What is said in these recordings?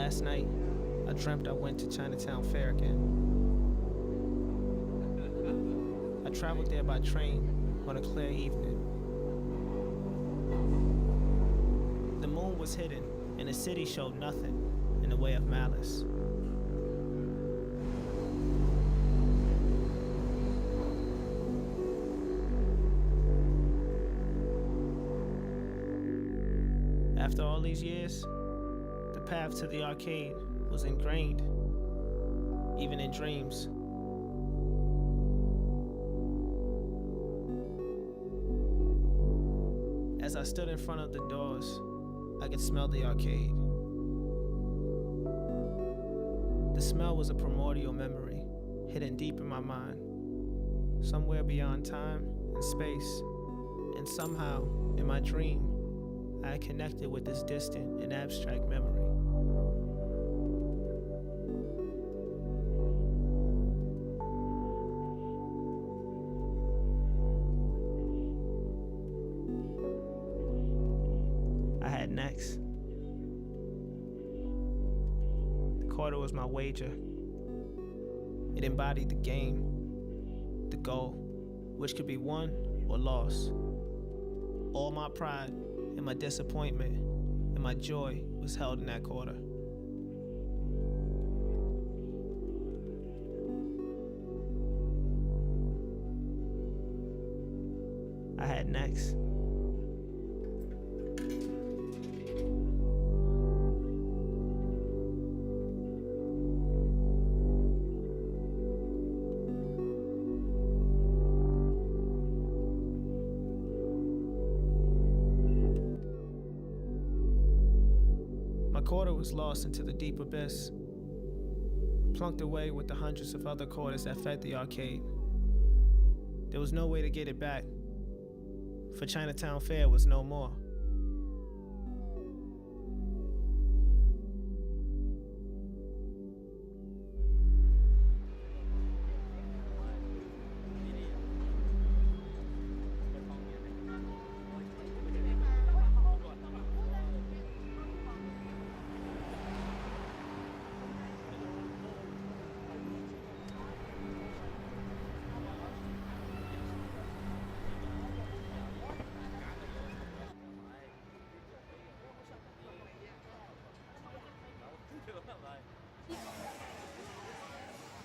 Last night, I dreamt I went to Chinatown Fair again. I traveled there by train on a clear evening. The moon was hidden, and the city showed nothing in the way of malice. After all these years, the path to the arcade was ingrained, even in dreams. As I stood in front of the doors, I could smell the arcade. The smell was a primordial memory, hidden deep in my mind, somewhere beyond time and space, and somehow, in my dream, I had connected with this distant and abstract memory. I had next. The quarter was my wager. It embodied the game, the goal, which could be won or lost. All my pride and my disappointment and my joy was held in that quarter. I had next. Quarter was lost into the deep abyss, plunked away with the hundreds of other quarters that fed the arcade. There was no way to get it back, for Chinatown Fair was no more.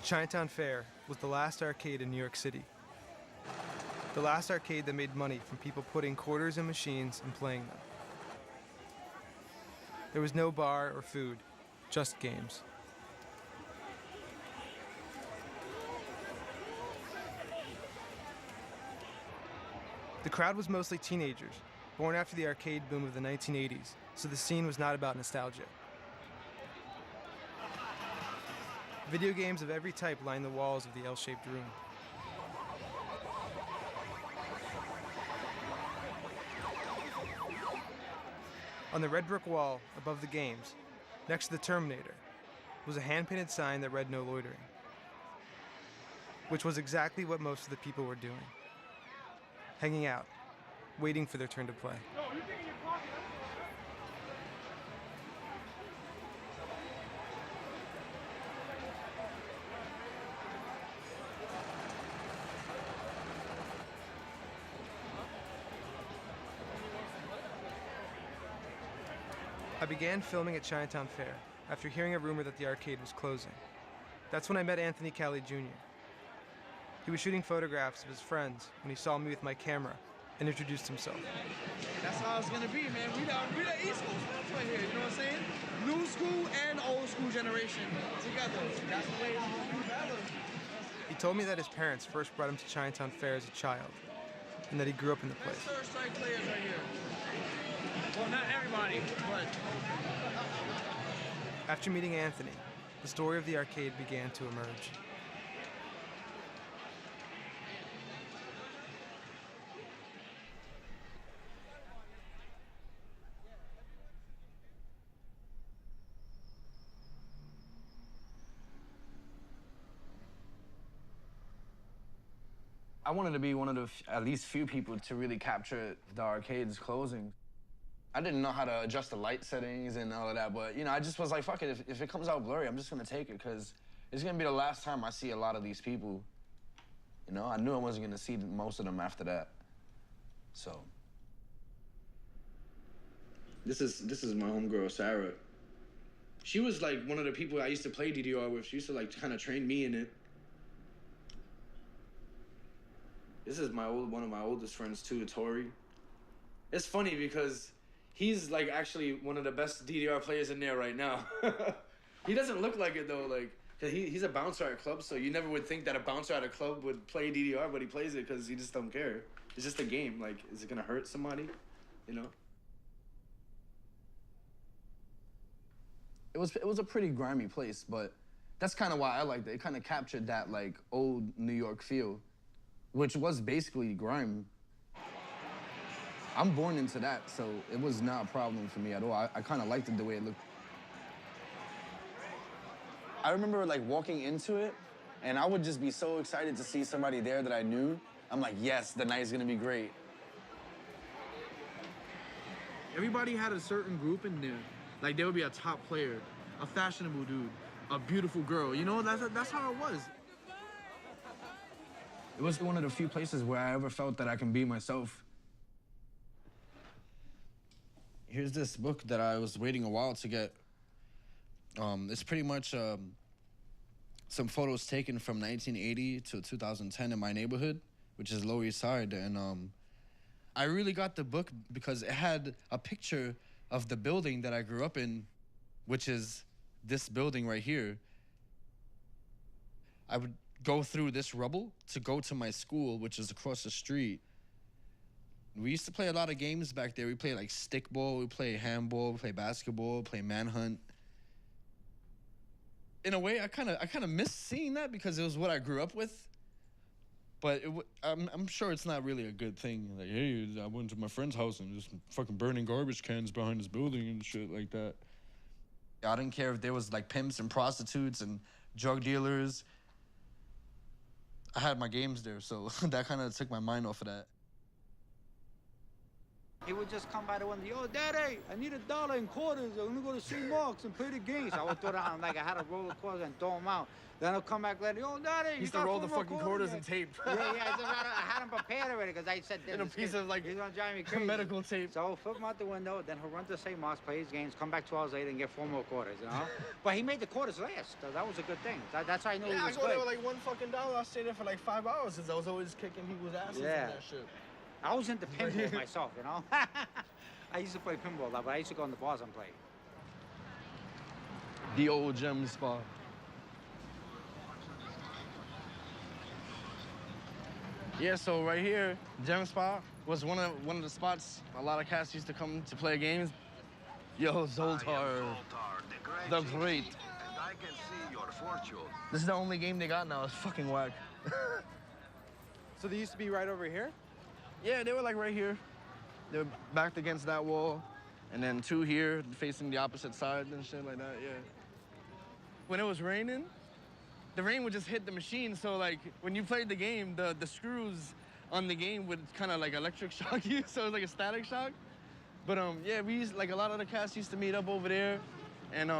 Chinatown Fair was the last arcade in New York City. The last arcade that made money from people putting quarters in machines and playing them. There was no bar or food, just games. The crowd was mostly teenagers, born after the arcade boom of the 1980s, so the scene was not about nostalgia. Video games of every type lined the walls of the L-shaped room. On the red brick wall above the games, next to the Terminator, was a hand-painted sign that read "No loitering," which was exactly what most of the people were doing. Hanging out, waiting for their turn to play. I began filming at Chinatown Fair after hearing a rumor that the arcade was closing. That's when I met Anthony Cali Jr. He was shooting photographs of his friends when he saw me with my camera and introduced himself. That's how it's gonna be, man. We the East Coast folks right here, you know what I'm saying? New school and old school generation together. That's the way it's gonna be better. He told me that his parents first brought him to Chinatown Fair as a child, and that he grew up in the place. Third strike players right here. Well, not everybody, but... After meeting Anthony, the story of the arcade began to emerge. I wanted to be one of the at least few people to really capture the arcade's closing. I didn't know how to adjust the light settings and all of that, but, you know, I just was like, fuck it, if it comes out blurry, I'm just gonna take it, because it's gonna be the last time I see a lot of these people. You know, I knew I wasn't gonna see most of them after that, so. This is my homegirl, Sarah. She was like one of the people I used to play DDR with. She used to like kind of train me in it. This is one of my oldest friends too, Tori. It's funny because he's like actually one of the best DDR players in there right now. He doesn't look like it though, like, cause he's a bouncer at clubs, so you never would think that a bouncer at a club would play DDR, but he plays it because he just don't care. It's just a game. Like, is it gonna hurt somebody? You know? It was a pretty grimy place, but that's kind of why I liked it. It kind of captured that like old New York feel, which was basically grime. I'm born into that, so it was not a problem for me at all. I kind of liked it the way it looked. I remember like walking into it, and I would just be so excited to see somebody there that I knew. I'm like, yes, the night's gonna be great. Everybody had a certain group in there. Like, there would be a top player, a fashionable dude, a beautiful girl. You know, that's how it was. It was one of the few places where I ever felt that I can be myself. Here's this book that I was waiting a while to get. It's pretty much some photos taken from 1980 to 2010 in my neighborhood, which is Lower East Side. And I really got the book because it had a picture of the building that I grew up in, which is this building right here. I would go through this rubble to go to my school, which is across the street. We used to play a lot of games back there. We played like stickball, we play handball, we play basketball, play manhunt. In a way, I kind of miss seeing that because it was what I grew up with. But I'm sure it's not really a good thing. Like, hey, I went to my friend's house and just fucking burning garbage cans behind his building and shit like that. I didn't care if there was like pimps and prostitutes and drug dealers. I had my games there, so that kind of took my mind off of that. He would just come by the window, yo, Daddy, I need $1 in quarters. I'm gonna go to St. Mark's and play the games. I would throw down, like I had a roll of quarters and throw them out. Then I'll come back later, yo, Daddy, He used to roll the fucking quarters in tape. Yeah, I had him prepared already because I said, In a piece of like he's gonna drive me crazy. medical tape. So I'll flip him out the window, then he'll run to St. Mark's, play his games, come back 2 hours later and get 4 more quarters, you know? But he made the quarters last, so that was a good thing. That's how I knew he was I good. go there with like $1 fucking. I stayed there for like 5 hours since I was always kicking people's asses and that shit. I was into pinball myself, you know? I used to play pinball a lot, but I used to go in the bars and play. The old gem spot. Yeah, so right here, Gem Spa was one of the spots a lot of cats used to come to play games. Yo, Zoltar, the great. And I can see your fortune. This is the only game they got now. It's fucking whack. So they used to be right over here? Yeah, they were like right here. They were backed against that wall, and then 2 here facing the opposite side and shit like that, yeah. When it was raining, the rain would just hit the machine, so like when you played the game, the screws on the game would kind of like electric shock you, so it was like a static shock. But yeah, we used, like a lot of the cats used to meet up over there, and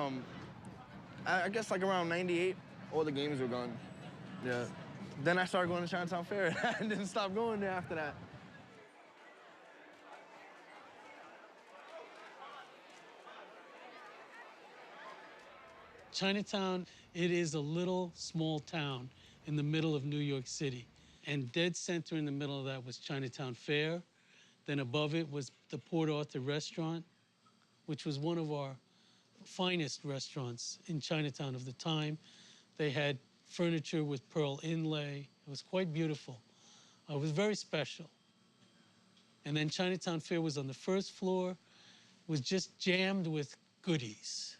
I guess like around 98, all the games were gone. Yeah. Then I started going to Chinatown Fair and didn't stop going there after that. Chinatown, it is a little small town in the middle of New York City. And dead center in the middle of that was Chinatown Fair. Then above it was the Port Arthur Restaurant, which was one of our finest restaurants in Chinatown of the time. They had furniture with pearl inlay. It was quite beautiful. It was very special. And then Chinatown Fair was on the first floor, was just jammed with goodies.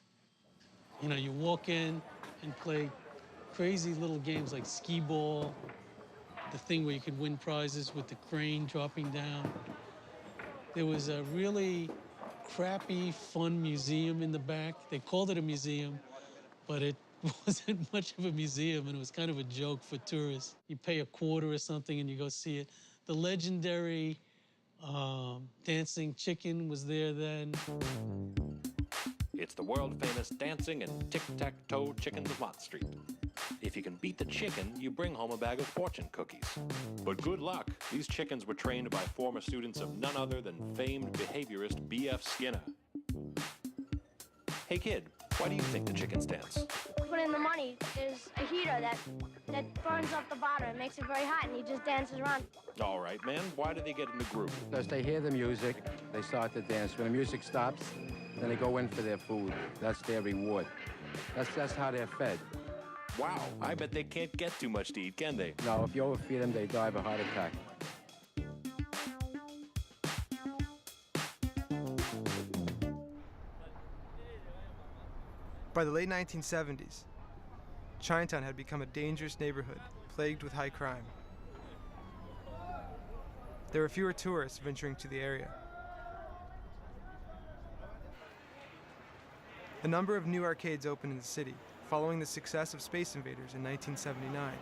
You know, you walk in and play crazy little games like skee ball, the thing where you could win prizes with the crane dropping down. There was a really crappy, fun museum in the back. They called it a museum, but it wasn't much of a museum, and it was kind of a joke for tourists. You pay $0.25 or something and you go see it. The legendary Dancing Chicken was there then. It's the world-famous dancing and tic-tac-toe chickens of Mott Street. If you can beat the chicken, you bring home a bag of fortune cookies. But good luck, these chickens were trained by former students of none other than famed behaviorist B.F. Skinner. Hey kid, why do you think the chickens dance? Put in the money, there's a heater that burns up the bottom. It makes it very hot, and he just dances around. All right, man, why do they get in the groove? Because they hear the music, they start to dance. When the music stops, then they go in for their food. That's their reward. That's how they're fed. Wow, I bet they can't get too much to eat, can they? No, if you overfeed them, they die of a heart attack. By the late 1970s, Chinatown had become a dangerous neighborhood plagued with high crime. There were fewer tourists venturing to the area. A number of new arcades opened in the city, following the success of Space Invaders in 1979.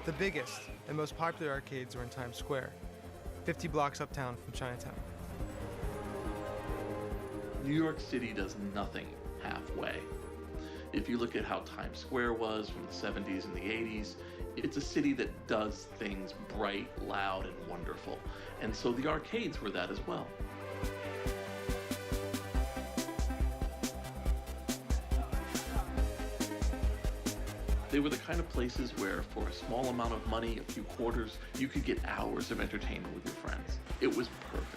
The biggest and most popular arcades were in Times Square, 50 blocks uptown from Chinatown. New York City does nothing halfway. If you look at how Times Square was from the 70s and the 80s, it's a city that does things bright, loud, and wonderful. And so the arcades were that as well. They were the kind of places where, for a small amount of money, a few quarters, you could get hours of entertainment with your friends. It was perfect.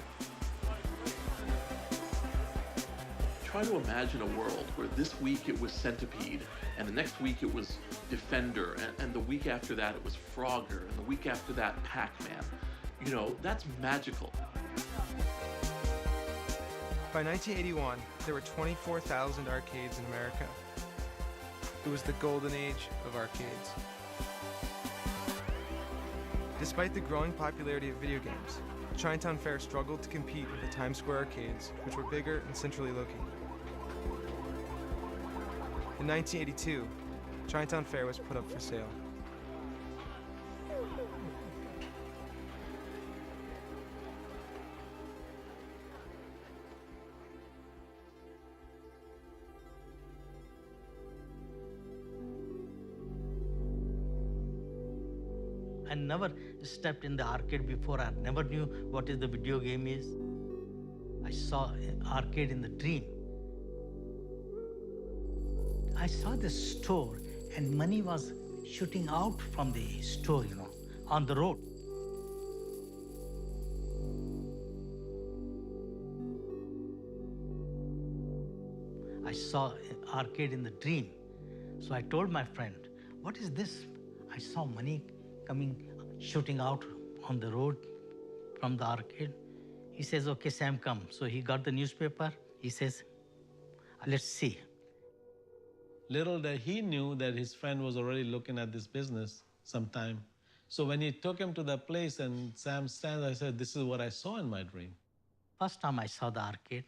Try to imagine a world where this week it was Centipede, and the next week it was Defender, and the week after that it was Frogger, and the week after that Pac-Man. You know, that's magical. By 1981, there were 24,000 arcades in America. It was the golden age of arcades. Despite the growing popularity of video games, Chinatown Fair struggled to compete with the Times Square arcades, which were bigger and centrally located. In 1982, Chinatown Fair was put up for sale. I never stepped in the arcade before. I never knew what is the video game is. I saw an arcade in the dream. I saw the store and money was shooting out from the store, you know, on the road. I saw an arcade in the dream. So I told my friend, what is this? I saw money coming, shooting out on the road from the arcade. He says, okay, Sam, come. So he got the newspaper. He says, let's see. Little that he knew that his friend was already looking at this business sometime. So when he took him to the place and Sam stands, I said, this is what I saw in my dream. First time I saw the arcade,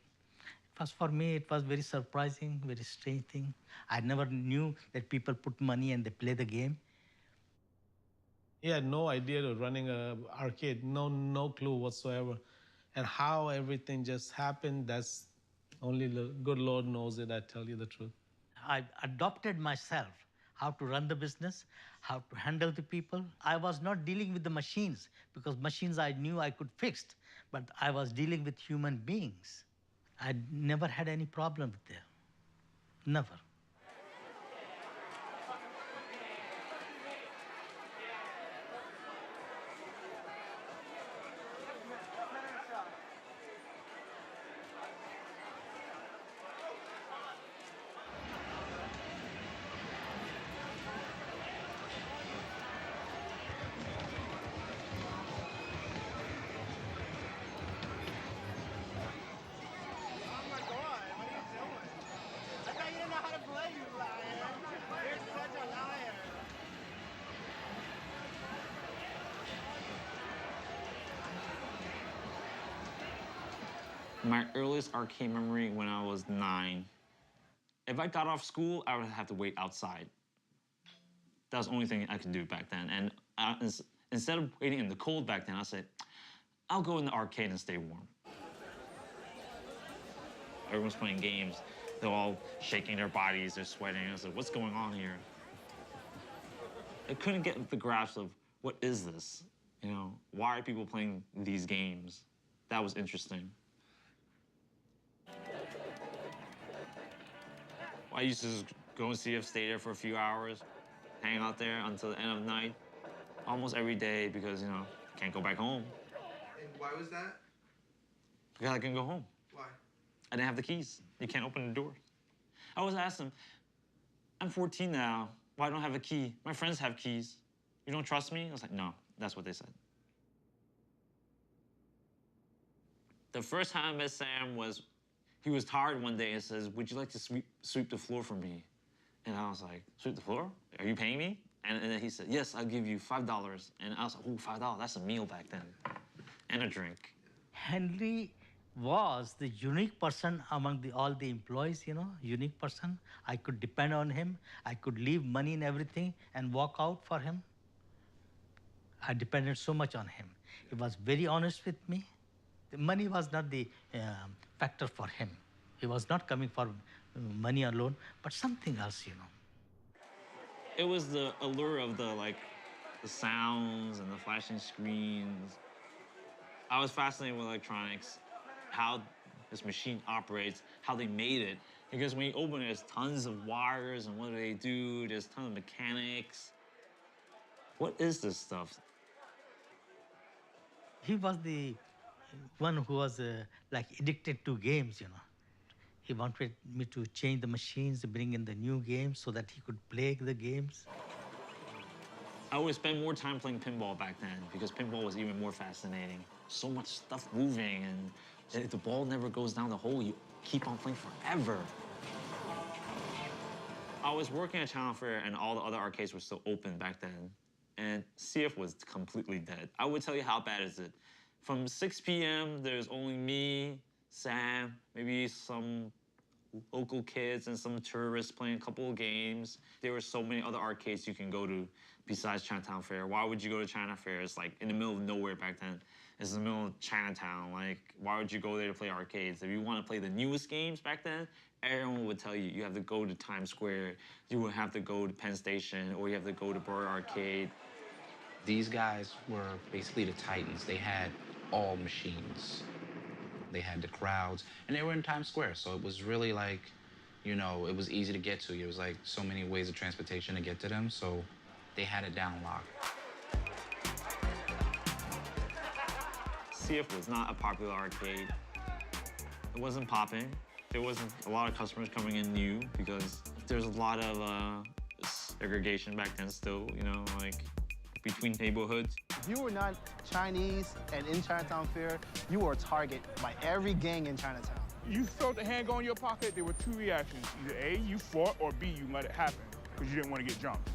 for me, it was very surprising, very strange thing. I never knew that people put money and they play the game. He had no idea of running an arcade, no clue whatsoever. And how everything just happened, that's only the good Lord knows it, I tell you the truth. I adopted myself, how to run the business, how to handle the people. I was not dealing with the machines, because machines I knew I could fix, but I was dealing with human beings. I never had any problem with them, never. My earliest arcade memory when I was 9. If I got off school, I would have to wait outside. That was the only thing I could do back then. And Instead of waiting in the cold back then, I said, I'll go in the arcade and stay warm. Everyone's playing games. They're all shaking their bodies, they're sweating. I said, what's going on here? I couldn't get the grasp of what is this? You know, why are people playing these games? That was interesting. I used to just go and see if stay there for a few hours, hang out there until the end of the night, almost every day because, you know, can't go back home. And why was that? Because I couldn't go home. Why? I didn't have the keys. You can't open the door. I always asked them, I'm 14 now. Why don't I have a key? My friends have keys. You don't trust me? I was like, no, that's what they said. The first time I met Sam was, he was tired one day and says, would you like to sweep the floor for me? And I was like, sweep the floor? Are you paying me? And then he said, yes, I'll give you $5. And I was like, oh, $5, that's a meal back then. And a drink. Henry was the unique person among all the employees, you know, unique person. I could depend on him. I could leave money and everything and walk out for him. I depended so much on him. He was very honest with me. The money was not the factor for him. He was not coming for money alone, but something else, you know. It was the allure of the sounds and the flashing screens. I was fascinated with electronics, how this machine operates, how they made it. Because when you open it, there's tons of wires and what do they do? There's tons of mechanics. What is this stuff? He was the one who was like addicted to games, you know. He wanted me to change the machines, bring in the new games so that he could play the games. I would spend more time playing pinball back then because pinball was even more fascinating. So much stuff moving, and if the ball never goes down the hole, you keep on playing forever. I was working at Channel Fair, and all the other arcades were still open back then, and CF was completely dead. I would tell you how bad is it. From 6 p.m., there's only me, Sam, maybe some local kids and some tourists playing a couple of games. There were so many other arcades you can go to besides Chinatown Fair. Why would you go to China Fair? It's like in the middle of nowhere back then. It's in the middle of Chinatown. Like, why would you go there to play arcades? If you want to play the newest games back then, everyone would tell you, you have to go to Times Square, you would have to go to Penn Station, or you have to go to Burr Arcade. These guys were basically the titans. They had all machines. They had the crowds, and they were in Times Square, so it was really like, you know, it was easy to get to. It was like so many ways of transportation to get to them, so they had it down locked. CF was not a popular arcade. It wasn't popping. There wasn't a lot of customers coming in new because there's a lot of segregation back then still, you know, like between neighborhoods. If you were not Chinese and in Chinatown Fair, you were a target by every gang in Chinatown. You felt the hand go in your pocket, there were two reactions. Either A, you fought, or B, you let it happen because you didn't want to get jumped.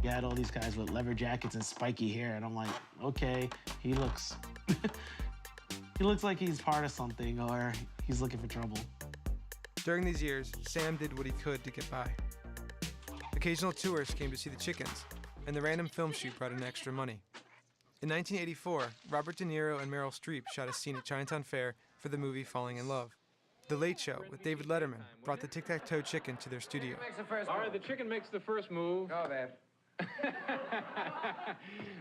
You had all these guys with leather jackets and spiky hair, and I'm like, okay, he looks like he's part of something or he's looking for trouble. During these years, Sam did what he could to get by. Occasional tourists came to see the chickens, and the random film shoot brought in extra money. In 1984, Robert De Niro and Meryl Streep shot a scene at Chinatown Fair for the movie Falling in Love. The Late Show with David Letterman brought the tic-tac-toe chicken to their studio. All right, the chicken makes the first move. Go, babe.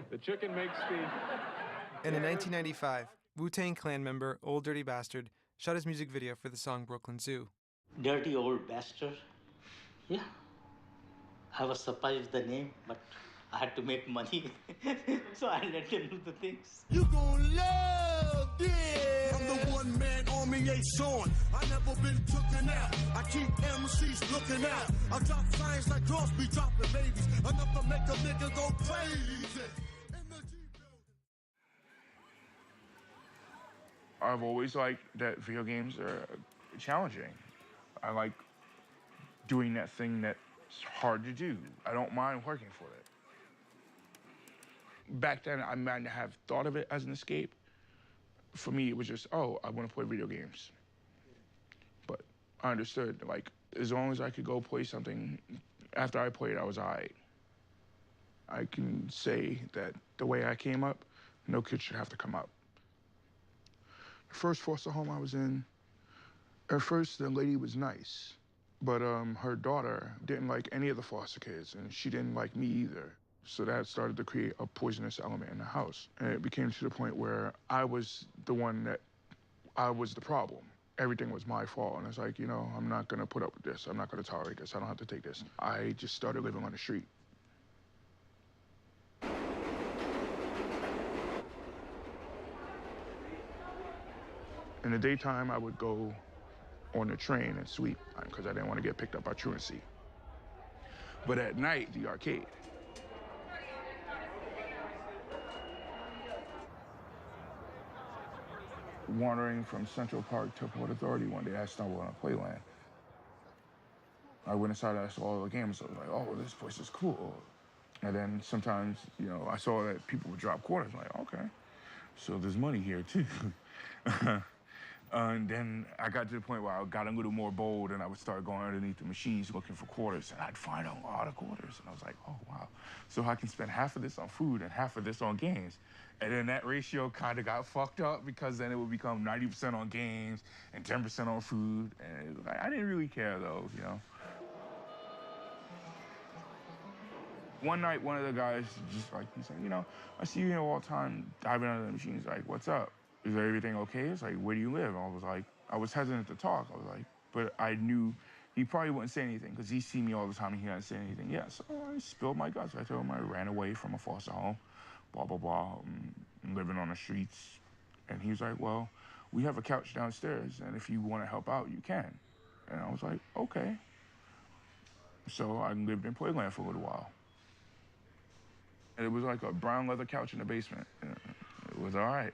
The chicken makes the... And in 1995, Wu-Tang Clan member Old Dirty Bastard shot his music video for the song Brooklyn Zoo. Dirty old bastard. Yeah. I was surprised with the name, but I had to make money. So I let him do the things. You gon' love this. I'm the one man army ain't on. I never been tooken out. I keep MCs looking out. I drop signs like Crosby dropping babies. Enough to make a nigga go crazy. I've always liked that video games are challenging. I like doing that thing that's hard to do. I don't mind working for it. Back then, I might not have thought of it as an escape. For me, it was just, oh, I want to play video games. But I understood, like, as long as I could go play something, after I played, I was all right. I can say that the way I came up, no kid should have to come up. The first foster home I was in, at first the lady was nice, but her daughter didn't like any of the foster kids, and she didn't like me either. So that started to create a poisonous element in the house. And it became to the point where I was the one that, I was the problem. Everything was my fault. And it's like, you know, I'm not gonna put up with this. I'm not gonna tolerate this. I don't have to take this. I just started living on the street. In the daytime, I would go on the train and sweep because I didn't want to get picked up by truancy. But at night, the arcade. Wandering from Central Park to Port Authority one day, I stumbled on a Playland. I went inside, I saw all the games. I was like, oh, this place is cool. And then sometimes, you know, I saw that people would drop quarters. I'm like, okay, so there's money here too. And then I got to the point where I got a little more bold and I would start going underneath the machines looking for quarters, and I'd find a lot of quarters. And I was like, oh, wow. So I can spend half of this on food and half of this on games. And then that ratio kind of got fucked up because then it would become 90% on games and 10% on food. And I didn't really care though, you know. One night, one of the guys just like, he's like, you know, I see you here all the time diving under the machines. Like, what's up? Is everything okay? It's like, where do you live? And I was like, I was hesitant to talk. I was like, but I knew he probably wouldn't say anything because he see me all the time and he hadn't said anything yet. So I spilled my guts. I told him I ran away from a foster home, blah, blah, blah, living on the streets. And he was like, well, we have a couch downstairs, and if you want to help out, you can. And I was like, okay. So I lived in Playland for a little while. And it was like a brown leather couch in the basement. It was all right.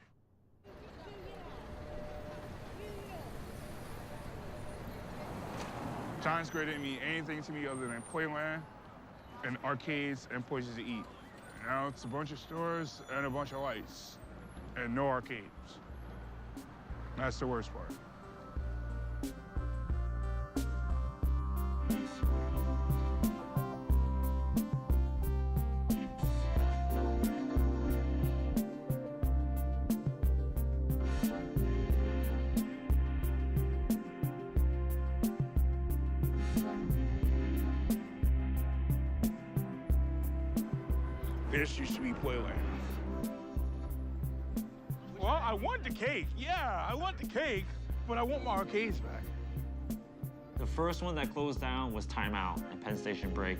Times Square didn't mean anything to me other than Playland and arcades and places to eat. Now it's a bunch of stores and a bunch of lights and no arcades. That's the worst part. This used to be Playland. Well, I want the cake. Yeah, I want the cake, but I want my arcades back. The first one that closed down was Time Out at Penn Station Break.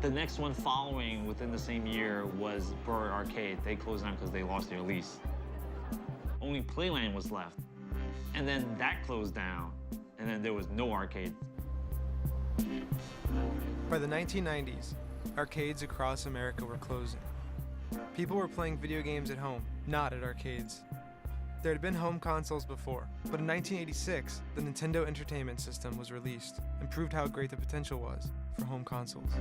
The next one following within the same year was Burr Arcade. They closed down because they lost their lease. Only Playland was left. And then that closed down, and then there was no arcade. By the 1990s, arcades across America were closing. People were playing video games at home, not at arcades. There had been home consoles before, but in 1986, the Nintendo Entertainment System was released and proved how great the potential was for home consoles.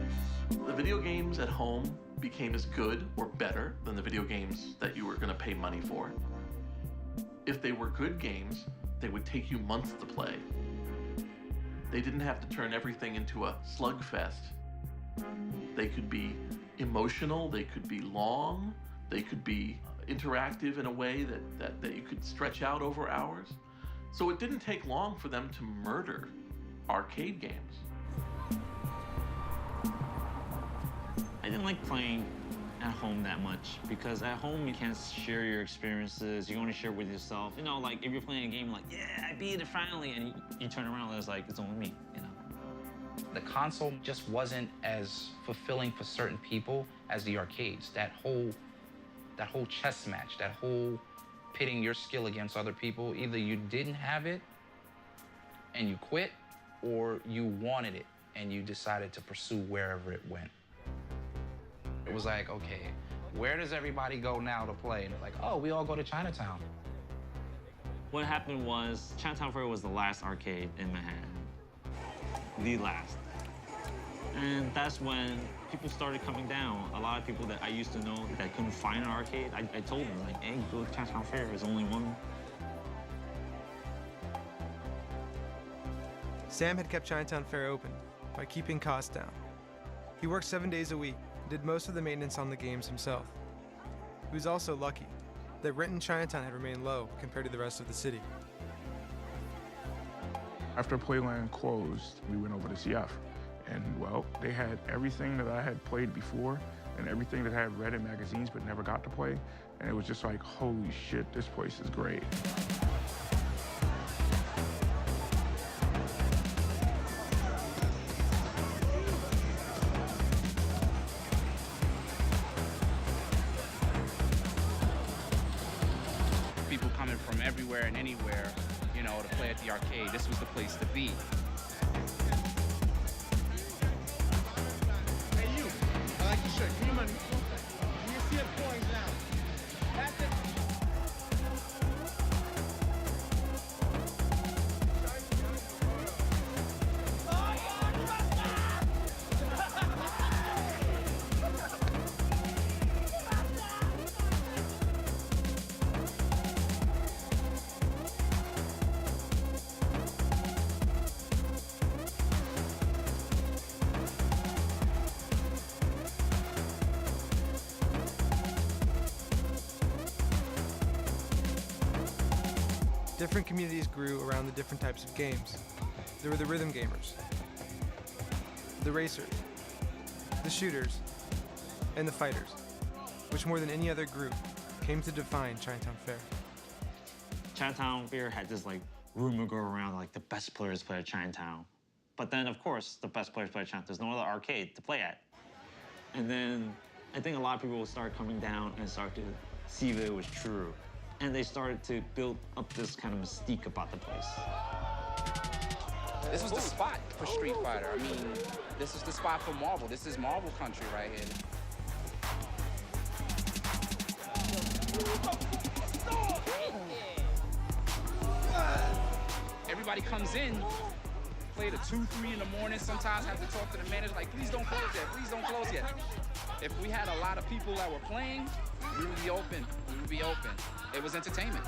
The video games at home became as good or better than the video games that you were going to pay money for. If they were good games, they would take you months to play. They didn't have to turn everything into a slugfest. They could be emotional, they could be long, they could be interactive in a way that you could stretch out over hours. So it didn't take long for them to murder arcade games. I didn't like playing at home that much because at home you can't share your experiences. You only share with yourself. You know, like if you're playing a game like, yeah, I beat it finally, and you turn around and it's like, it's only me, you know. The console just wasn't as fulfilling for certain people as the arcades. That whole chess match, that whole pitting your skill against other people, either you didn't have it and you quit, or you wanted it and you decided to pursue wherever it went. It was like, okay, where does everybody go now to play? And they're like, oh, we all go to Chinatown. What happened was Chinatown Fair was the last arcade in Manhattan. The last. And that's when people started coming down. A lot of people that I used to know that couldn't find an arcade, I told them, like, hey, go to Chinatown Fair, there's only one. Sam had kept Chinatown Fair open by keeping costs down. He worked 7 days a week and did most of the maintenance on the games himself. He was also lucky that rent in Chinatown had remained low compared to the rest of the city. After Playland closed, we went over to CF. And, well, they had everything that I had played before and everything that I had read in magazines but never got to play. And it was just like, holy shit, this place is great. People coming from everywhere and anywhere, you know, to play at the arcade. This was the place to be. Hey, you. I like your shirt. Give me money. You see it coins now. That's it. Different communities grew around the different types of games. There were the rhythm gamers, the racers, the shooters, and the fighters, which more than any other group came to define Chinatown Fair. Chinatown Fair had this like rumor go around like the best players play at Chinatown. But then of course the best players play at Chinatown. There's no other arcade to play at. And then I think a lot of people will start coming down and start to see that it was true. And they started to build up this kind of mystique about the place. This was the spot for Street Fighter. I mean, this is the spot for Marvel. This is Marvel country right here. Everybody comes in, play to 2, 3 in the morning. Sometimes have to talk to the manager like, please don't close yet, please don't close yet. If we had a lot of people that were playing, we would be open, we would be open. It was entertainment.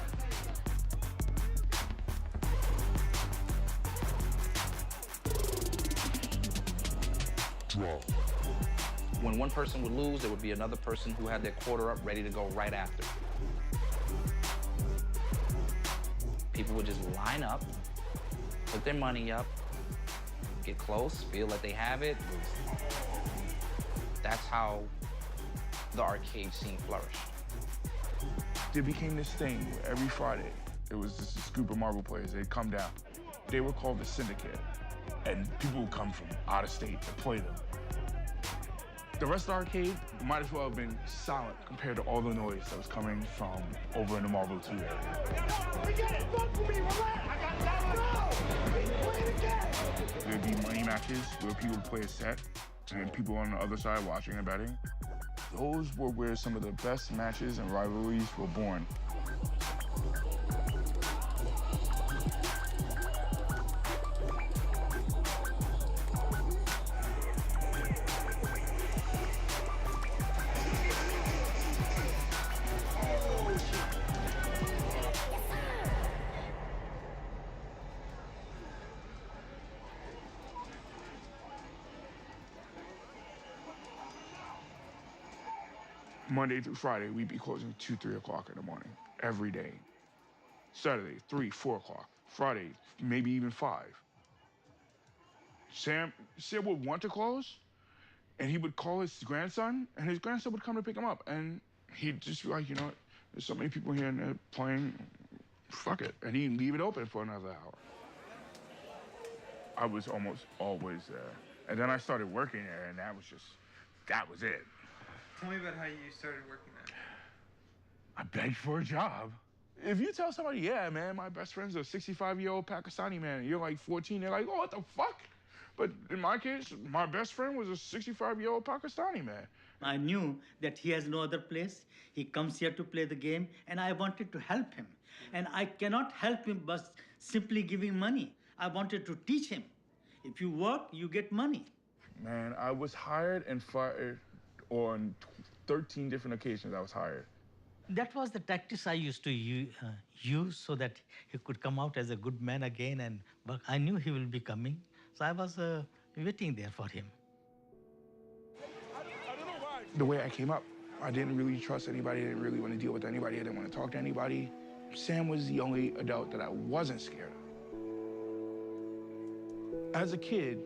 Draw. When one person would lose, there would be another person who had their quarter up ready to go right after. People would just line up, put their money up, get close, feel like they have it. That's how the arcade scene flourished. There became this thing where every Friday, it was just this group of Marvel players. They'd come down. They were called the Syndicate, and people would come from out of state to play them. The rest of the arcade might as well have been silent compared to all the noise that was coming from over in the Marvel 2 area. There'd be money matches where people would play a set, and people on the other side watching and betting. Those were where some of the best matches and rivalries were born. Monday through Friday, we'd be closing 2, 3 o'clock in the morning, every day. Saturday, 3, 4 o'clock. Friday, maybe even 5. Sam would want to close, and he would call his grandson, and his grandson would come to pick him up. And he'd just be like, you know what, there's so many people here and they're playing, fuck it. And he'd leave it open for another hour. I was almost always there. And then I started working there, and that was it. Tell me about how you started working there. I begged for a job. If you tell somebody, yeah, man, my best friend's a 65-year-old Pakistani man, and you're like 14, they're like, oh, what the fuck? But in my case, my best friend was a 65-year-old Pakistani man. I knew that he has no other place. He comes here to play the game, and I wanted to help him. And I cannot help him by simply giving money. I wanted to teach him. If you work, you get money. Man, I was hired and fired on 13 different occasions. I was hired. That was the tactics I used to use so that he could come out as a good man again. And but I knew he will be coming, so I was waiting there for him. the way I came up. I didn't really trust anybody, I didn't really want to deal with anybody, I didn't want to talk to anybody. Sam was the only adult that I wasn't scared of. As a kid,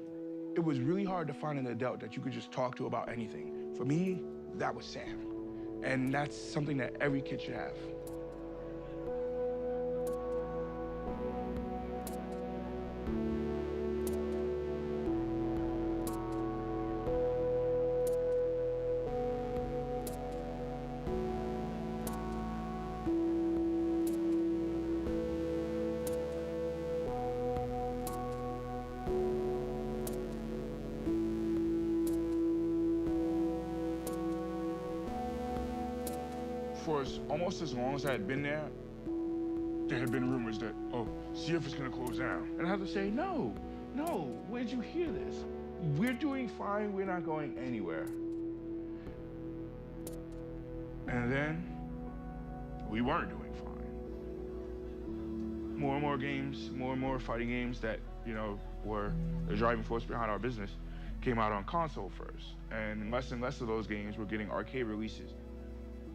it was really hard to find an adult that you could just talk to about anything. For me, that was Sam. And that's something that every kid should have. For almost as long as I had been there had been rumors that, oh, CF is gonna close down. And I had to say, no, where'd you hear this? We're doing fine, we're not going anywhere. And then, we weren't doing fine. More and more games, more and more fighting games that, were the driving force behind our business came out on console first. And less of those games were getting arcade releases.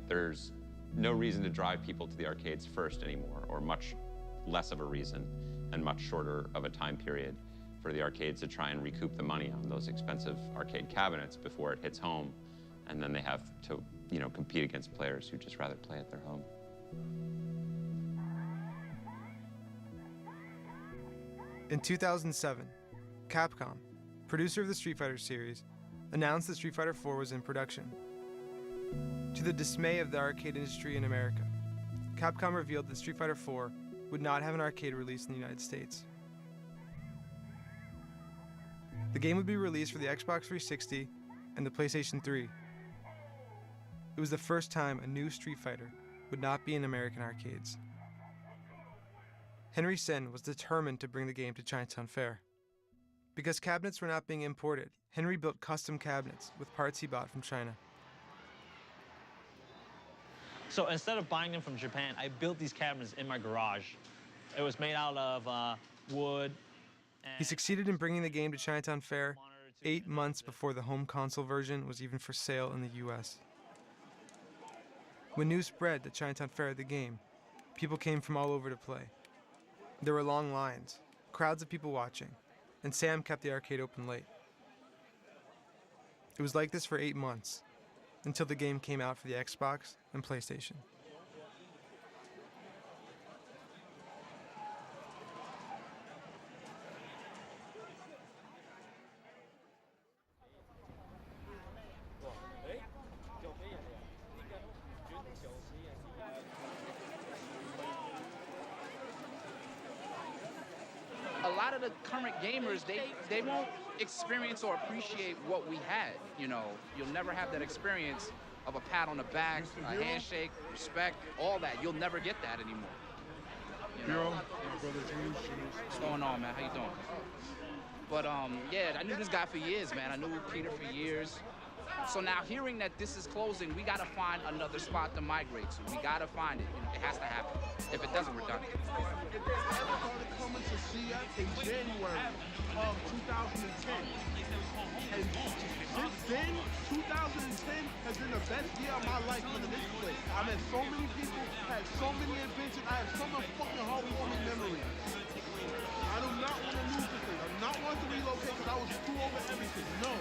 There's no reason to drive people to the arcades first anymore, or much less of a reason and much shorter of a time period for the arcades to try and recoup the money on those expensive arcade cabinets before it hits home, and then they have to, compete against players who just rather play at their home. In 2007, Capcom, producer of the Street Fighter series, announced that Street Fighter IV was in production. To the dismay of the arcade industry in America, Capcom revealed that Street Fighter IV would not have an arcade release in the United States. The game would be released for the Xbox 360 and the PlayStation 3. It was the first time a new Street Fighter would not be in American arcades. Henry Sen was determined to bring the game to Chinatown Fair. Because cabinets were not being imported, Henry built custom cabinets with parts he bought from China. So instead of buying them from Japan, I built these cabinets in my garage. It was made out of wood. He succeeded in bringing the game to Chinatown Fair 8 months before the home console version was even for sale in the US. When news spread that Chinatown Fair had the game, people came from all over to play. There were long lines, crowds of people watching, and Sam kept the arcade open late. It was like this for 8 months, until the game came out for the Xbox and PlayStation. A lot of the current gamers, they won't experience or appreciate what we had. You'll never have that experience of a pat on the back, a handshake, respect, all that. You'll never get that anymore. What's going on, man? How you doing? But yeah, I knew this guy for years, man. I knew Peter for years. So now hearing that this is closing, we gotta find another spot to migrate to. We gotta find it. It has to happen. If it doesn't, we're done. Coming to CF in January of 2010. And since then, 2010 has been the best year of my life for this place. I met so many people, had so many adventures. I have so much fucking heartwarming memories. I do not want to lose this thing. I do not want to relocate because I was too over everything. No.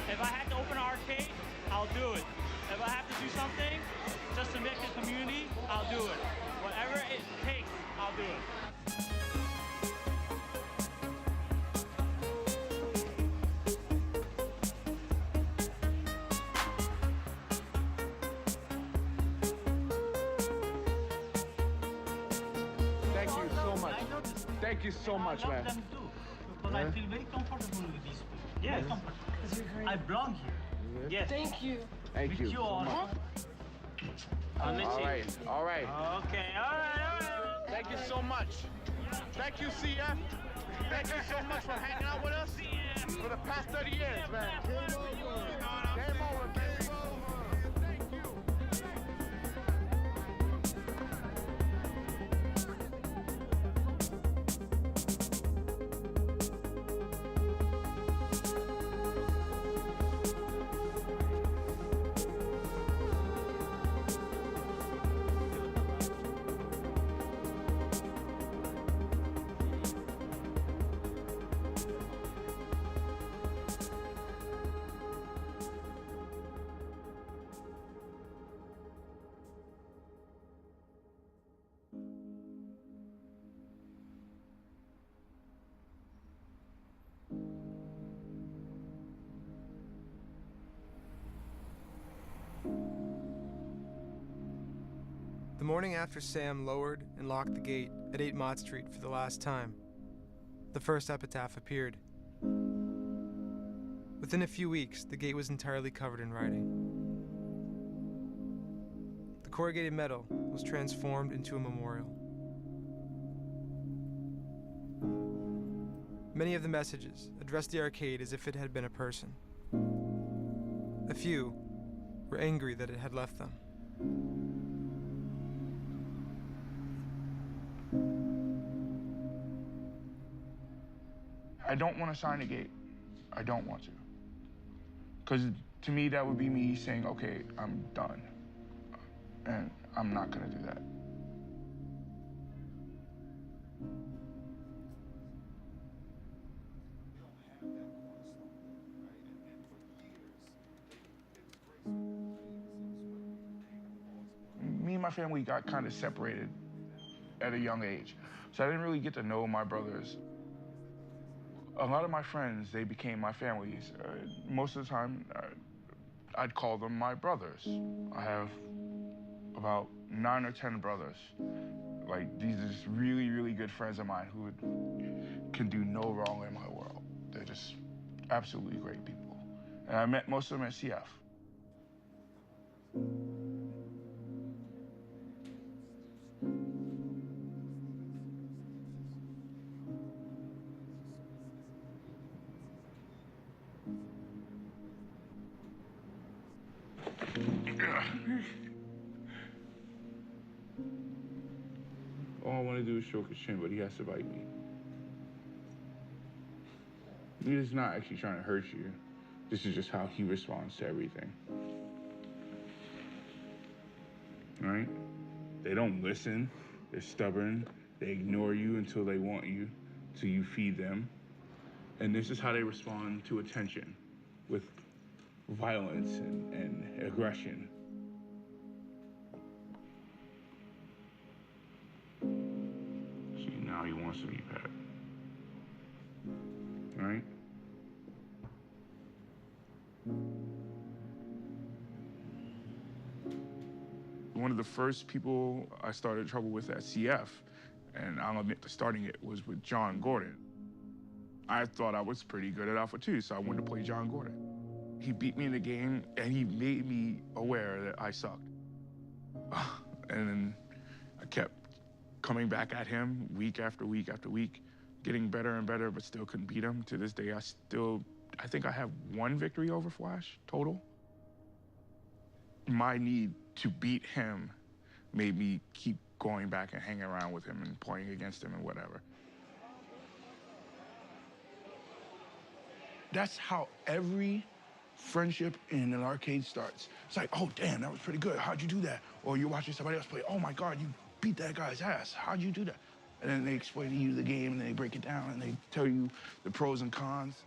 If I had to open an arcade, I'll do it. If I have to do something just to make a community, I'll do it. Whatever it takes, I'll do it. Thank you so much. Thank you so much, man. Them too, because I feel very comfortable with these people. Very comfortable. I belong here. Yes. Thank you. Thank you so much. I'll let All you. right, all right. Okay, all right. Thank you so much. Thank you, CF. Thank you so much for hanging out with us for the past 30 years, man. Game over, baby. The morning after Sam lowered and locked the gate at 8 Mott Street for the last time, the first epitaph appeared. Within a few weeks, the gate was entirely covered in writing. The corrugated metal was transformed into a memorial. Many of the messages addressed the arcade as if it had been a person. A few were angry that it had left them. I don't want to sign a gate. I don't want to. Because to me, that would be me saying, okay, I'm done. And I'm not going to do that. Me and my family got kind of separated at a young age. So I didn't really get to know my brothers. A lot of my friends, they became my families. Most of the time, I'd call them my brothers. I have about 9 or 10 brothers. Like, these are just really, really good friends of mine who can do no wrong in my world. They're just absolutely great people. And I met most of them at CF. All I want to do is stroke his chin, but he has to bite me. He's not actually trying to hurt you. This is just how he responds to everything. Right? They don't listen. They're stubborn. They ignore you until they want you, till you feed them. And this is how they respond to attention, with violence and aggression. See, now he wants to be pet. Right? One of the first people I started trouble with at CF, and I'll admit to starting it, was with John Gordon. I thought I was pretty good at Alpha 2, so I wanted to play John Gordon. He beat me in the game, and he made me aware that I sucked. And then I kept coming back at him week after week after week, getting better and better, but still couldn't beat him. To this day, I think I have 1 victory over Flash total. My need to beat him made me keep going back and hanging around with him and playing against him and whatever. That's how every friendship in an arcade starts. It's like, oh, damn, that was pretty good. How'd you do that? Or you're watching somebody else play, oh my God, you beat that guy's ass. How'd you do that? And then they explain to you the game and they break it down and they tell you the pros and cons.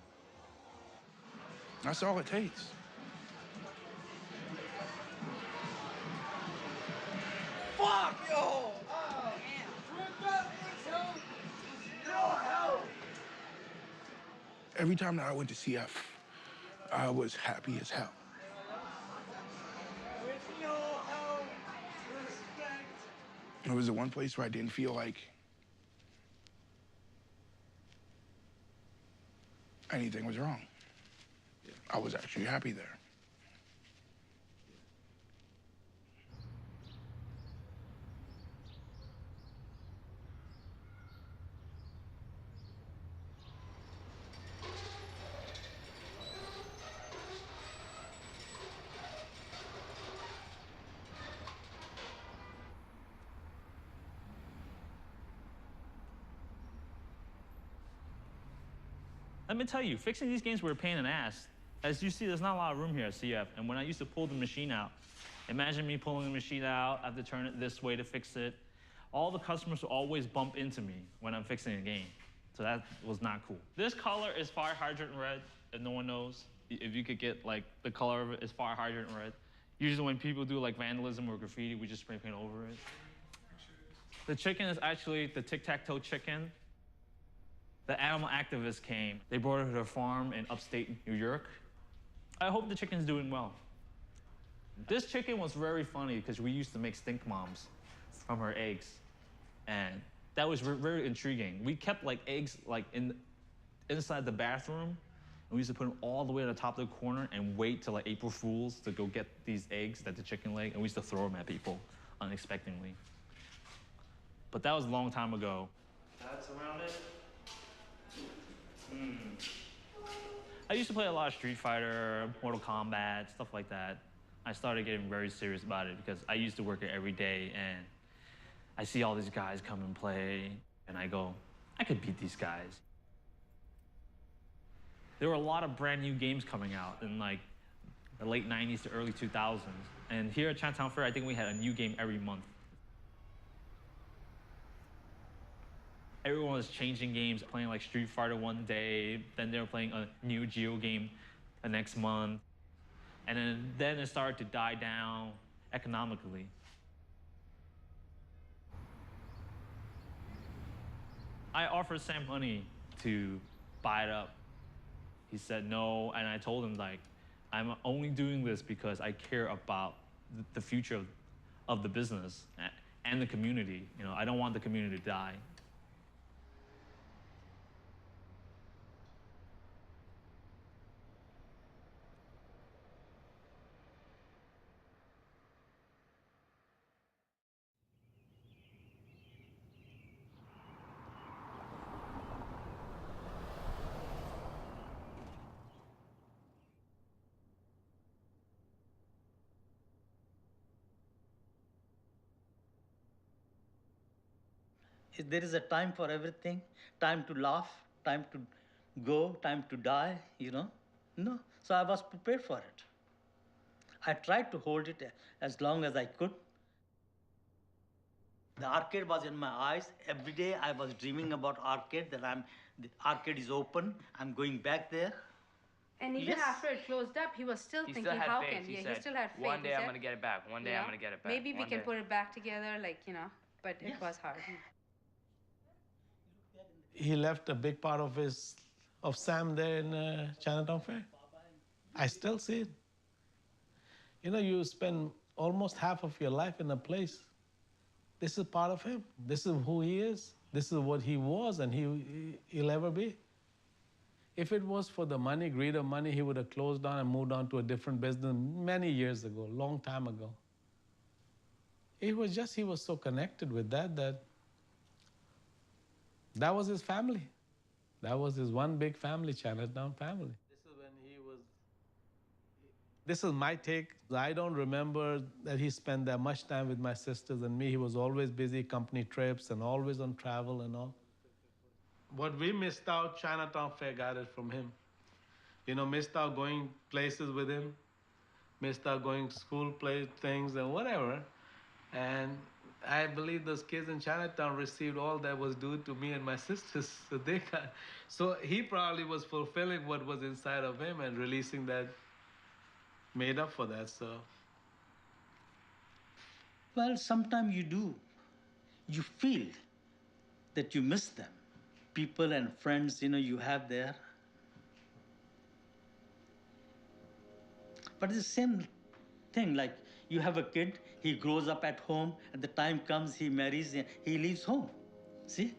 That's all it takes. Fuck, yo! Every time that I went to CF, I was happy as hell. It was the one place where I didn't feel like anything was wrong. I was actually happy there. Let me tell you, fixing these games were a pain in the ass. As you see, there's not a lot of room here at CF, and when I used to pull the machine out, imagine me pulling the machine out, I have to turn it this way to fix it. All the customers will always bump into me when I'm fixing a game, so that was not cool. This color is fire hydrant red, if no one knows. If you could get, like, the color of it is fire hydrant red. Usually when people do, like, vandalism or graffiti, we just spray paint over it. The chicken is actually the tic-tac-toe chicken. The animal activists came. They brought it to their farm in upstate New York. I hope the chicken's doing well. This chicken was very funny because we used to make stink bombs. from her eggs. And that was very intriguing. We kept like eggs like inside the bathroom, and we used to put them all the way to the top of the corner and wait till like April Fools to go get these eggs that the chicken laid, and we used to throw them at people unexpectedly. But that was a long time ago. That's around it. I used to play a lot of Street Fighter, Mortal Kombat, stuff like that. I started getting very serious about it because I used to work it every day, and I see all these guys come and play, and I go, I could beat these guys. There were a lot of brand new games coming out in like the late 90s to early 2000s. And here at Chinatown Fair, I think we had a new game every month. Everyone was changing games, playing like Street Fighter one day, then they were playing a Neo Geo game the next month. And then it started to die down economically. I offered Sam money to buy it up. He said no, and I told him like, I'm only doing this because I care about the future of the business and the community. You know, I don't want the community to die. There is a time for everything, time to laugh, time to go, time to die, you know? No, so I was prepared for it. I tried to hold it as long as I could. The arcade was in my eyes. Every day I was dreaming about arcade, that the arcade is open, I'm going back there. And even after it closed up, he was still thinking, how can, he still had faith. One day I'm gonna get it back, one day I'm gonna get it back. Maybe we can put it back together, like, you know, but it was hard. He left a big part of Sam there in Chinatown Fair. I still see it. You know, you spend almost half of your life in a place. This is part of him. This is who he is. This is what he was, and he'll ever be. If it was for the money, greed of money, he would have closed down and moved on to a different business many years ago, long time ago. It was just, he was so connected with that was his family. That was his one big family, Chinatown family. This is my take. I don't remember that he spent that much time with my sisters and me. He was always busy, company trips and always on travel and all. What we missed out, Chinatown Fair got it from him. You know, missed out going places with him, missed out going school play things and whatever. And I believe those kids in Chinatown received all that was due to me and my sisters. So he probably was fulfilling what was inside of him and releasing that, made up for that, so. Well, sometimes you do. You feel that you miss them. People and friends, you know, you have there. But it's the same thing, like you have a kid, he grows up at home, and the time comes, he marries, he leaves home. See?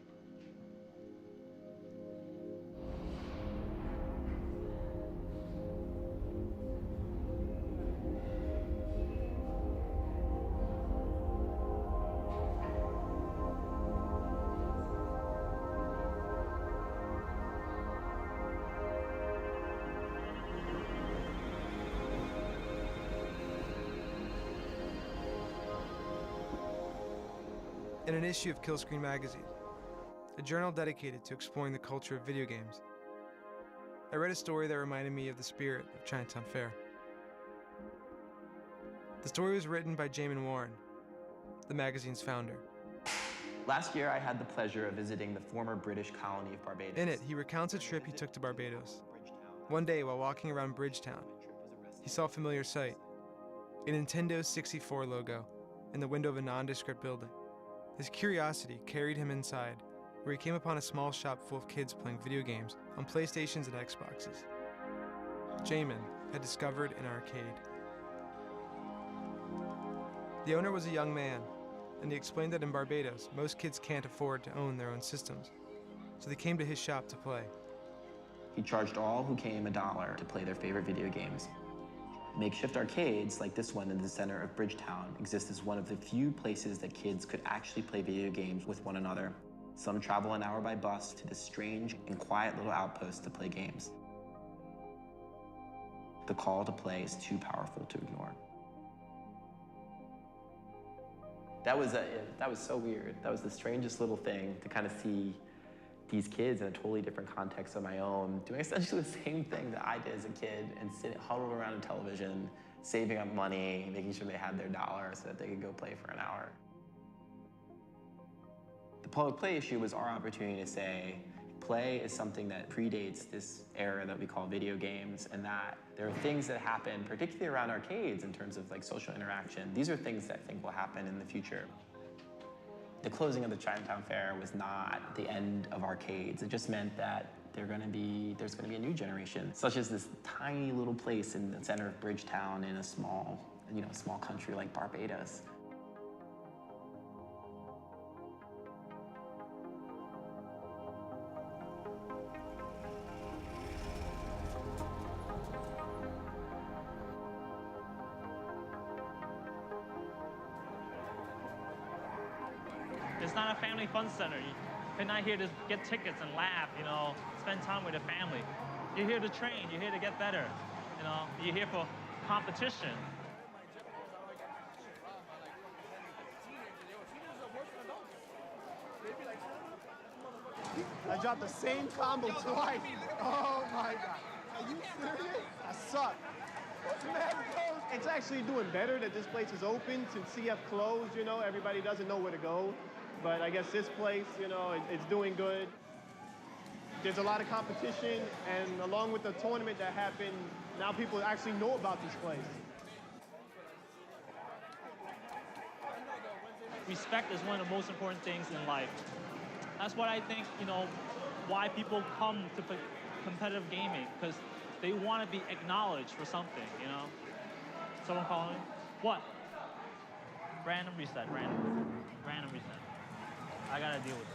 In an issue of Kill Screen magazine, a journal dedicated to exploring the culture of video games, I read a story that reminded me of the spirit of Chinatown Fair. The story was written by Jamin Warren, the magazine's founder. Last year, I had the pleasure of visiting the former British colony of Barbados. In it, he recounts a trip he took to Barbados. One day, while walking around Bridgetown, he saw a familiar sight, a Nintendo 64 logo in the window of a nondescript building. His curiosity carried him inside, where he came upon a small shop full of kids playing video games on PlayStations and Xboxes. Jamin had discovered an arcade. The owner was a young man, and he explained that in Barbados, most kids can't afford to own their own systems. So they came to his shop to play. He charged all who came $1 to play their favorite video games. Makeshift arcades, like this one in the center of Bridgetown, exist as one of the few places that kids could actually play video games with one another. Some travel an hour by bus to this strange and quiet little outpost to play games. The call to play is too powerful to ignore. That was so weird. That was the strangest little thing to kind of see these kids in a totally different context of my own, doing essentially the same thing that I did as a kid and sitting huddled around a television, saving up money, making sure they had their $1 so that they could go play for an hour. The public play issue was our opportunity to say, play is something that predates this era that we call video games, and that there are things that happen, particularly around arcades in terms of like social interaction. These are things that I think will happen in the future. The closing of the Chinatown Fair was not the end of arcades. It just meant that there's gonna be a new generation, such as this tiny little place in the center of Bridgetown in a small country like Barbados. It's not a family fun center. You're not here to get tickets and laugh, spend time with the family. You're here to train, you're here to get better, you're here for competition. I dropped the same combo twice. Oh my God. Are you serious? I suck. It's actually doing better that this place is open. Since CF closed, everybody doesn't know where to go. But I guess this place, it's doing good. There's a lot of competition, and along with the tournament that happened, now people actually know about this place. Respect is one of the most important things in life. That's what I think, why people come to competitive gaming, because they want to be acknowledged for something, Someone calling me? What? Random reset, random reset. I gotta deal with this.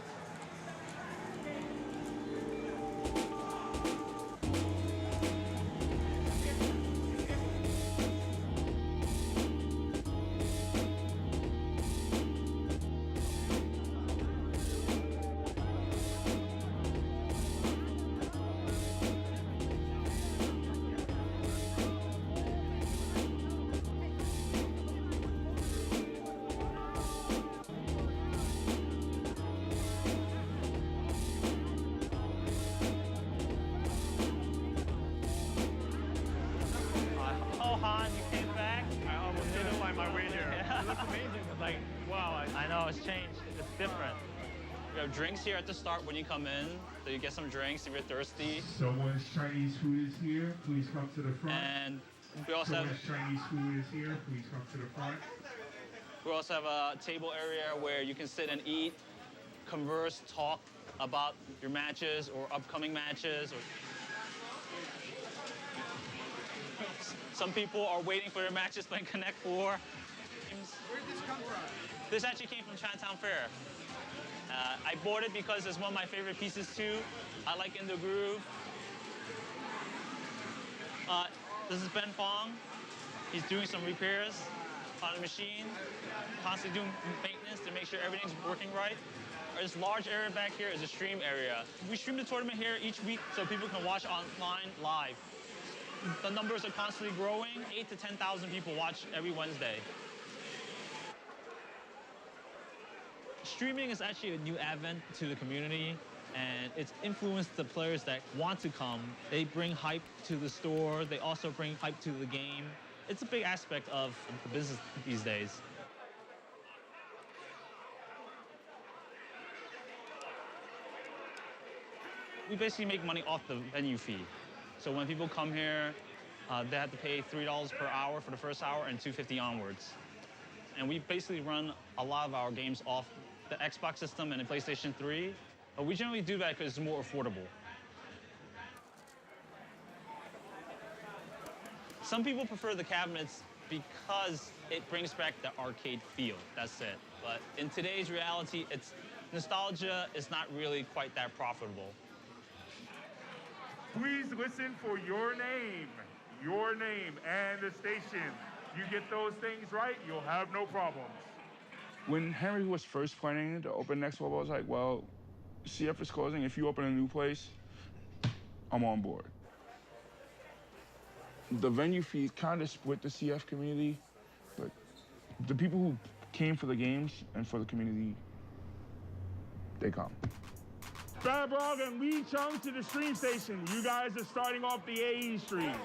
It's changed. It's different. We have drinks here at the start when you come in, so you get some drinks if you're thirsty. Someone's Chinese food is here. Please come to the front. And we also have Chinese food is here. Please come to the front. We also have a table area where you can sit and eat, converse, talk about your matches or upcoming matches. Some people are waiting for their matches playing Connect 4. Where did this come from? This actually came from Chinatown Fair. I bought it because it's one of my favorite pieces too. I like In the Groove. This is Ben Fong. He's doing some repairs on the machine, constantly doing maintenance to make sure everything's working right. This large area back here is a stream area. We stream the tournament here each week so people can watch online live. The numbers are constantly growing. 8,000 to 10,000 people watch every Wednesday. Streaming is actually a new advent to the community, and it's influenced the players that want to come. They bring hype to the store. They also bring hype to the game. It's a big aspect of the business these days. We basically make money off the venue fee. So when people come here, they have to pay $3 per hour for the first hour and $2.50 onwards. And we basically run a lot of our games off the Xbox system and the PlayStation 3. But we generally do that because it's more affordable. Some people prefer the cabinets because it brings back the arcade feel. That's it. But in today's reality, it's nostalgia is not really quite that profitable. Please listen for your name and the station. You get those things right, you'll have no problems. When Henry was first planning to open next level, I was like, well, CF is closing. If you open a new place, I'm on board. The venue fees kind of split the CF community, but the people who came for the games and for the community, they come. Bad Brog and Lee Chung to the stream station. You guys are starting off the AE stream.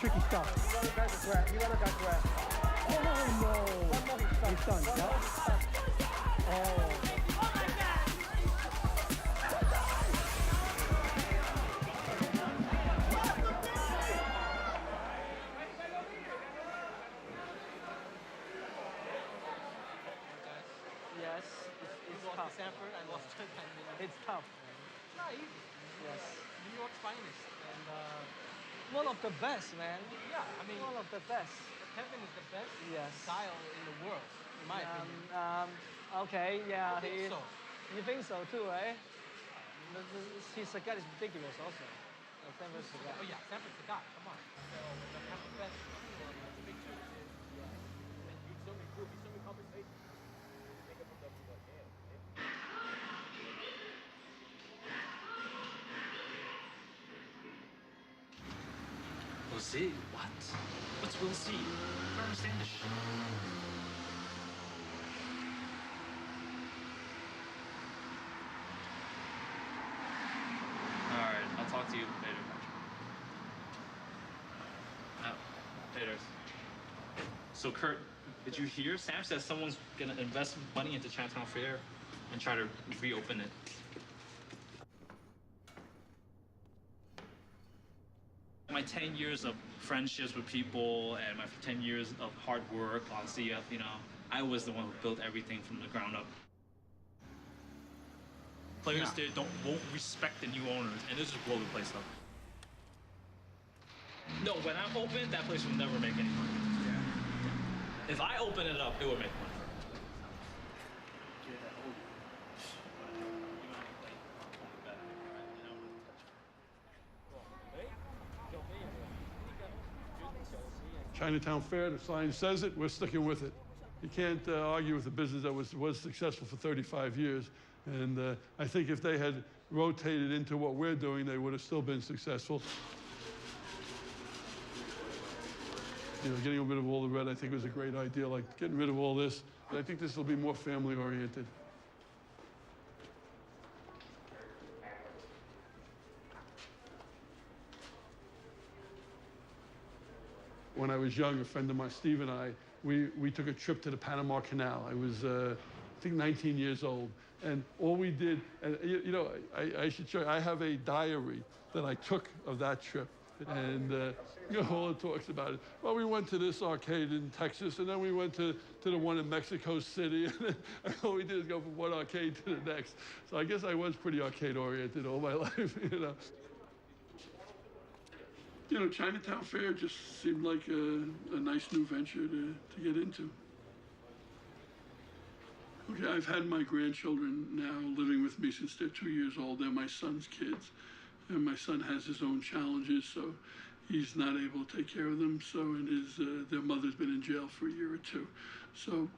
Tricky stuff. You gotta got grab. Oh no! He's done, yeah? Oh. Yes, it's tough. Sanford, I lost 10 minutes. It's tough. Not easy. Yes. New York's finest. And one of the best, man. Yeah, I mean, one of the best. Kevin is the best style in the world, in my opinion. Okay, yeah. You think so too, right? His Sagat is ridiculous also. Sanford's Sagat. Oh yeah, Sanford's Sagat, come on. So, have the best. It's a big choice. He's so many groups, he's so many conversations. Make up for what he can. We'll see. What? What's we'll see? I don't understand this shit. Alright, I'll talk to you later. Later. So Kurt, did you hear? Sam says someone's gonna invest money into Chinatown Fair and try to reopen it. My 10 years of friendships with people and my 10 years of hard work on CF, you know, I was the one who built everything from the ground up. Players there won't respect the new owners, and this just blow the place up. No, when I open, that place will never make any money. Yeah. If I open it up, it will make money. Chinatown Fair, the sign says it, we're sticking with it. You can't argue with a business that was successful for 35 years. And I think if they had rotated into what we're doing, they would have still been successful. You know, getting rid of all the red, I think, was a great idea, like getting rid of all this. But I think this will be more family-oriented. When I was young, a friend of mine, Steve and I, we took a trip to the Panama Canal. I was, I think, 19 years old. And all we did, and you know, I should show you, I have a diary that I took of that trip. And you know, all it talks about it. Well, we went to this arcade in Texas, and then we went to the one in Mexico City, and all we did is go from one arcade to the next. So I guess I was pretty arcade-oriented all my life, you know. You know, Chinatown Fair just seemed like a nice new venture to get into. Okay, I've had my grandchildren now living with me since they're 2 years old. They're my son's kids. And my son has his own challenges, so he's not able to take care of them. So, and their mother's been in jail for a year or two. So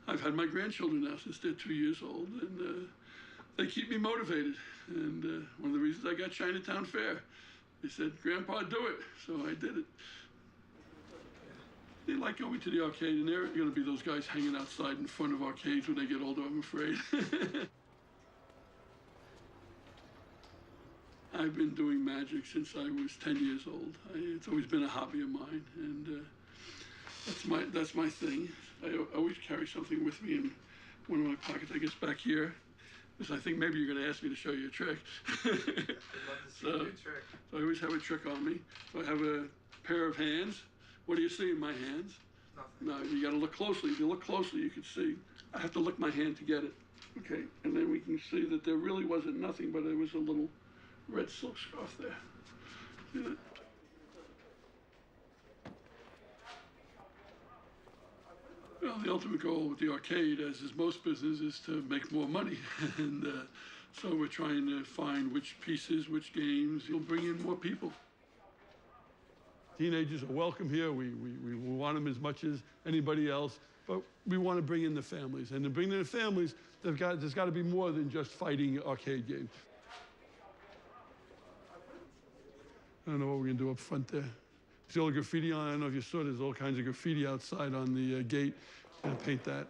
I've had my grandchildren now since they're 2 years old, and they keep me motivated. And one of the reasons I got Chinatown Fair, they said, "Grandpa, do it." So I did it. They like going to the arcade, and they're going to be those guys hanging outside in front of arcades when they get older, I'm afraid. I've been doing magic since I was 10 years old. It's always been a hobby of mine, and that's my thing. I always carry something with me in one of my pockets. I guess back here, because I think maybe you're going to ask me to show you a trick. I'd love to see a good trick. So I always have a trick on me. So I have a pair of hands. What do you see in my hands? Nothing. No, you got to look closely. If you look closely, you can see. I have to lick my hand to get it. Okay, and then we can see that there really wasn't nothing, but there was a little red silk scarf there. See that? Well, the ultimate goal with the arcade, as is most business, is to make more money. And so we're trying to find which pieces, which games will bring in more people. Teenagers are welcome here. We want them as much as anybody else, but we want to bring in the families. And to bring in the families, there's got to be more than just fighting arcade games. I don't know what we're going to do up front there. See all the graffiti on? I don't know if you saw, there's all kinds of graffiti outside on the gate. I'm going to paint that.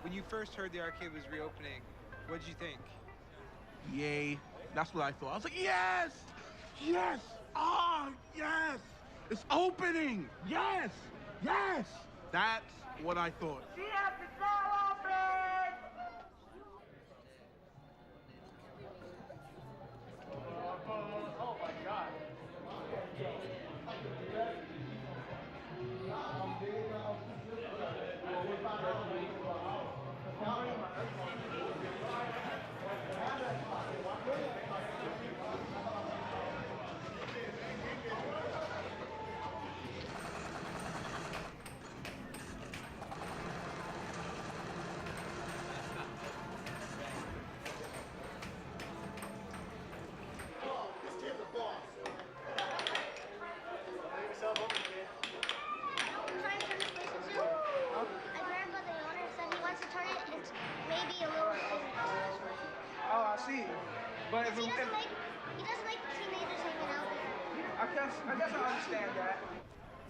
When you first heard the arcade was reopening, what did you think? Yay. That's what I thought. I was like, yes! Yes! Oh, yes! It's opening! Yes! Yes! That's what I thought. Oh my God. But if he doesn't like teenagers hanging out there. I guess I understand that.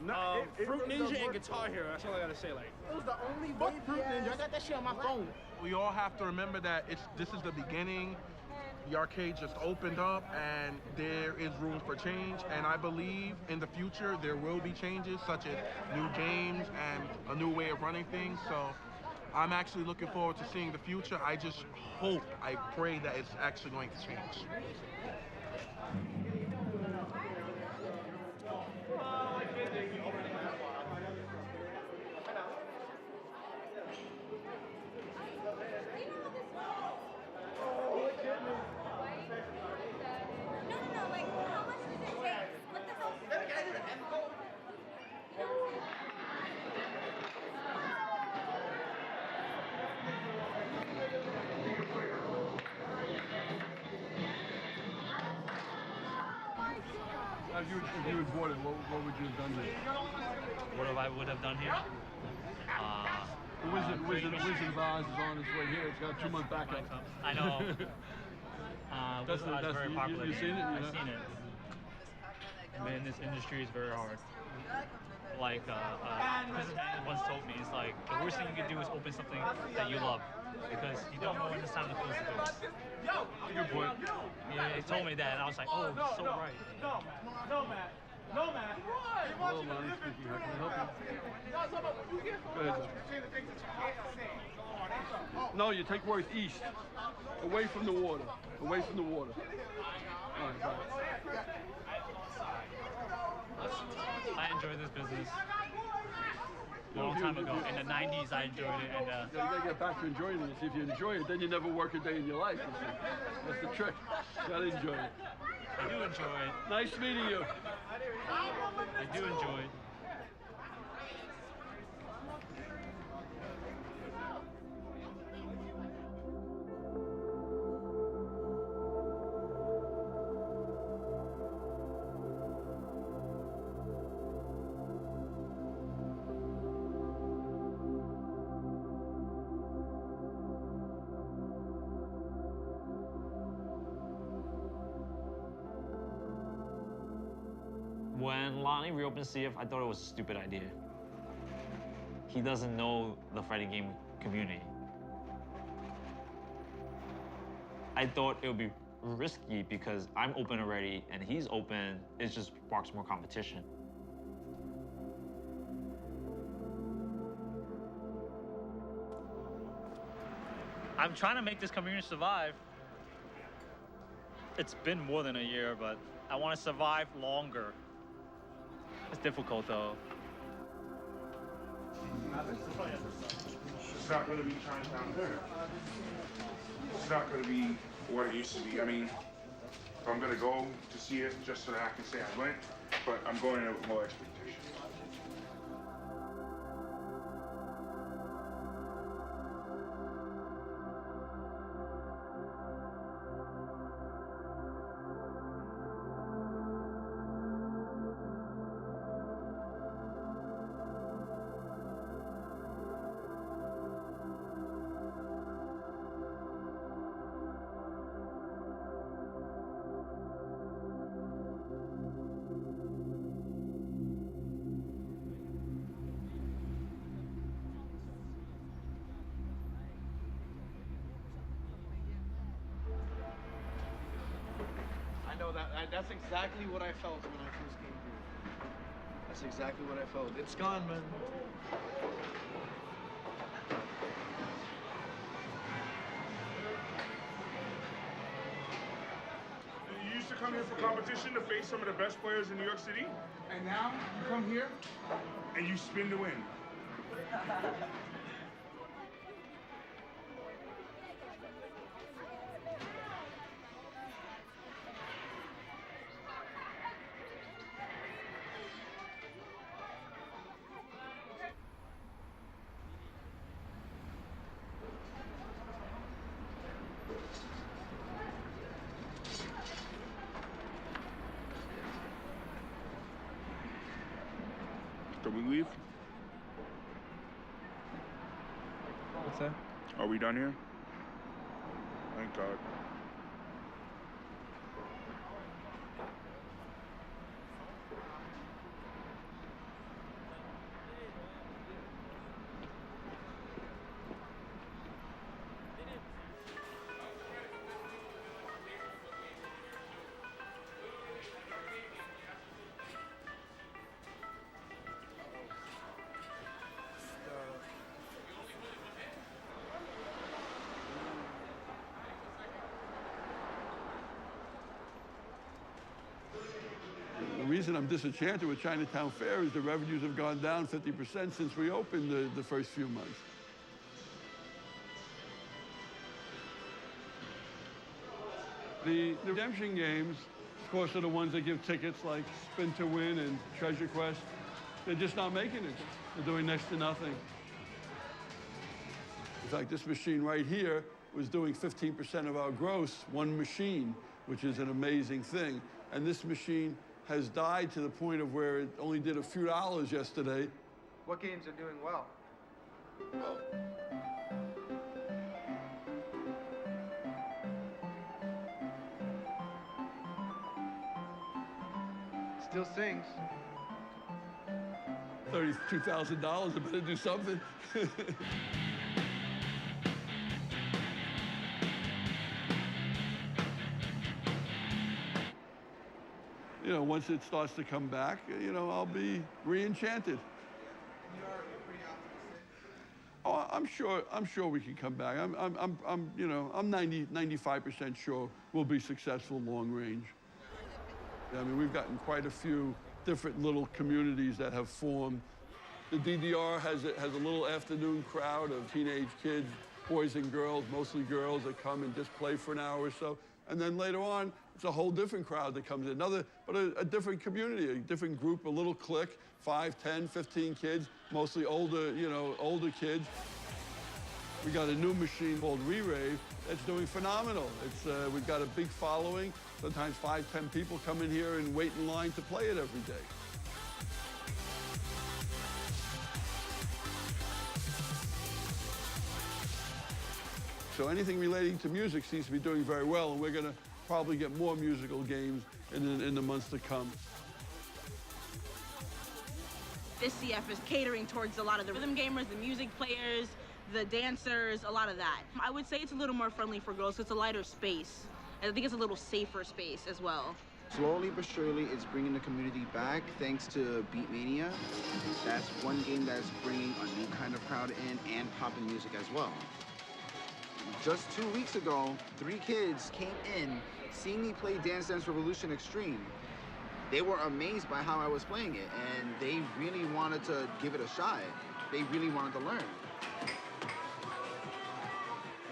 No, Fruit really Ninja and work. Guitar Hero, that's all I gotta say. Like, It was the only way. Fruit Ninja. I got that shit on my phone. We all have to remember that this is the beginning. The arcade just opened up and there is room for change. And I believe in the future there will be changes such as new games and a new way of running things. So I'm actually looking forward to seeing the future. I just hope, I pray that it's actually going to change. If you had bought it, what would you have done here? What would have done here? Wizard of Oz is on its way here. It's got a 2-month backup. I know. Wizard of Oz is very popular. You've seen it? I've seen it. Man, this industry is very hard. Like, Princess Man once told me, it's like, the worst thing you can do is open something that you love. Because you don't know when it's time to close the doors. Good point. Yeah, he told me that, and I was like, oh, so right. No, Matt. No, Matt. Hello, Lonnie speaking. How can I help you? Go ahead. No, you take Worth east. Away from the water. Away from the water. All right, bye. I enjoy this business. a long time ago. In the 90s, I enjoyed it. And, you gotta get back to enjoying it. If you enjoy it, then you never work a day in your life. That's the trick. You gotta enjoy it. I do enjoy it. Nice meeting you. I do enjoy it. When Lonnie reopened CF, I thought it was a stupid idea. He doesn't know the fighting game community. I thought it would be risky because I'm open already and he's open. It just sparks more competition. I'm trying to make this community survive. It's been more than a year, but I want to survive longer. It's difficult, though. It's not going to be Chinatown Fair. It's not going to be what it used to be. I mean, if I'm going to go to see it just so that I can say I went, but I'm going in with more expectations. That's exactly what I felt when I first came here. That's exactly what I felt. It's gone, man. You used to come here for competition to face some of the best players in New York City? And now you come here? And you spin to win. Can we leave? What's that? Are we done here? Thank God. The reason I'm disenchanted with Chinatown Fair is the revenues have gone down 50% since we opened the first few months. The redemption games, of course, are the ones that give tickets like Spin to Win and Treasure Quest. They're just not making it. They're doing next to nothing. In fact, this machine right here was doing 15% of our gross, one machine, which is an amazing thing. And this machine has died to the point of where it only did a few dollars yesterday. What games are doing well? Still sings. $32,000, I better do something. You know, once it starts to come back, you know, I'll be re-enchanted. Oh, I'm sure we can come back. You know, I'm 95% sure we'll be successful long range. I mean, we've gotten quite a few different little communities that have formed The DDR has a little afternoon crowd of teenage kids, boys and girls, mostly girls, that come and just play for an hour or so. And then later on, it's a whole different crowd that comes in, a different community, a different group, a little clique, 5, 10, 15 kids, mostly older, older kids. We got a new machine called Re-Rave that's doing phenomenal. We've got a big following. Sometimes 5, 10 people come in here and wait in line to play it every day. So anything relating to music seems to be doing very well, and we're going to probably get more musical games in the months to come. This CF is catering towards a lot of the rhythm gamers, the music players, the dancers, a lot of that. I would say it's a little more friendly for girls, so it's a lighter space. I think it's a little safer space as well. Slowly but surely, it's bringing the community back thanks to Beatmania. That's one game that's bringing a new kind of crowd in and poppin' music as well. Just 2 weeks ago, 3 kids came in, seeing me play Dance Dance Revolution Extreme. They were amazed by how I was playing it, and they really wanted to give it a shot. They really wanted to learn.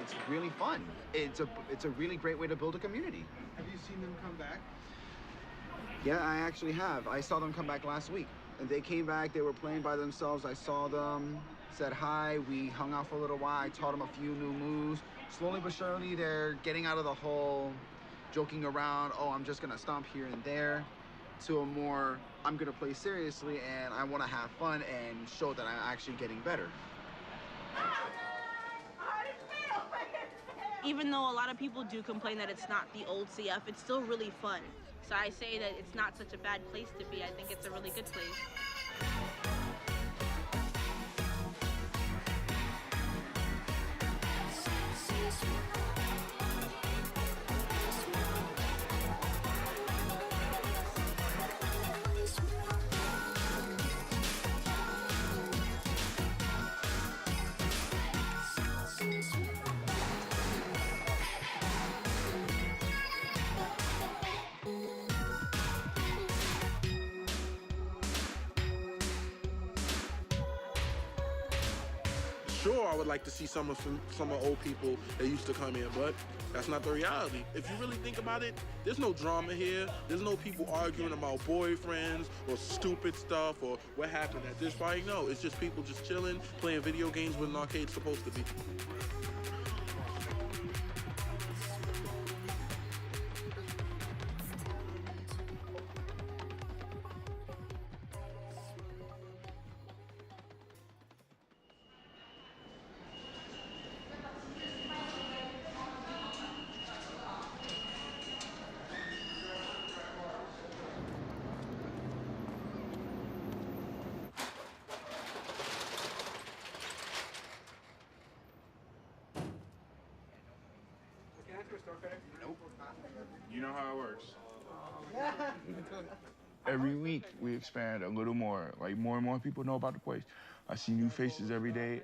It's really fun. It's a really great way to build a community. Have you seen them come back? Yeah, I actually have. I saw them come back last week. And they came back, they were playing by themselves. I saw them, said hi, we hung out for a little while. I taught them a few new moves. Slowly but surely, they're getting out of the whole joking around, oh, I'm just gonna stomp here and there, to a more, I'm gonna play seriously and I wanna have fun and show that I'm actually getting better. Even though a lot of people do complain that it's not the old CF, it's still really fun. So I say that it's not such a bad place to be. I think it's a really good place. Sure, I would like to see some of old people that used to come here, but that's not the reality. If you really think about it, there's no drama here. There's no people arguing about boyfriends or stupid stuff or what happened at this fight. No, it's just people just chilling, playing video games where an arcade's supposed to be. Nope. You know how it works. Every week we expand a little more. Like more and more people know about the place. I see new faces every day.